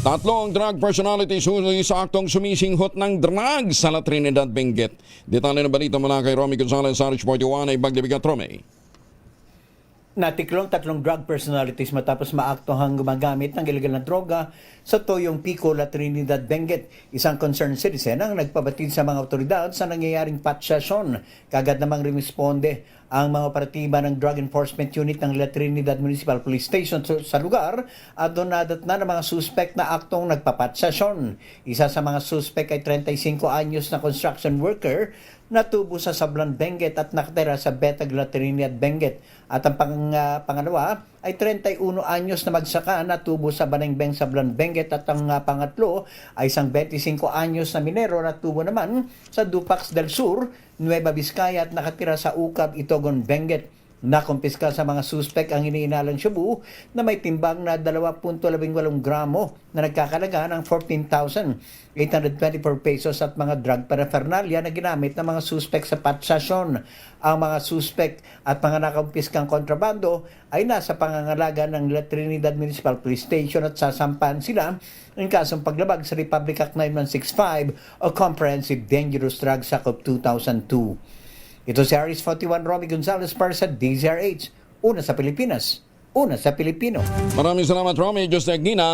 Tatlong drug personalities huli sa aktong sumisinghot ng drugs sa La Trinidad, Benguet. Detalye na balita mula kay Romy Gonzalez sa RH41 ay Baglabigat, Rome. Natiklong tatlong drug personalities matapos maaktohang gumagamit ng ilegal na droga sa Toyong Pico, La Trinidad, Benguet. Isang concerned citizen ang nagpabatid sa mga otoridad sa nangyayaring patsasyon. Kagad namang rumisponde ang mga operatiba ng Drug Enforcement Unit ng La Trinidad Municipal Police Station sa lugar at doon nadatna ng mga suspect na aktong nagpapatsasyon. Isa sa mga suspect ay 35 anyos na construction worker na tubo sa Sablan, Benguet at nakatira sa Betag, La Trinidad, Benguet. At ang pangalawa ay 31 anyos na magsaka na tubo sa Banengbeng, Sablan, Benguet. At ang pangatlo ay isang 25 anyos na minero na tubo naman sa Dupax del Sur, Nueva Vizcaya at nakatira sa Ukab, Itogon, Benguet. Nakumpiska sa mga suspek ang iniinalang shabu na may timbang na 2.18 gramo na nagkakalaga ng 14,824 pesos at mga drug paraphernalia na ginamit ng mga suspek sa patsasyon. Ang mga suspek at mga nakumpiskang kontrabando ay nasa pangangalaga ng La Trinidad Municipal Police Station at sasampahan sila ng kasong paglabag sa Republic Act 9165 o Comprehensive Dangerous Drugs Act of 2002. Ito si Aris 41 Romy Gonzalez para sa DZRH. Una sa Pilipinas, una sa Pilipino. Maraming salamat, Romy. Diyos na Agnina.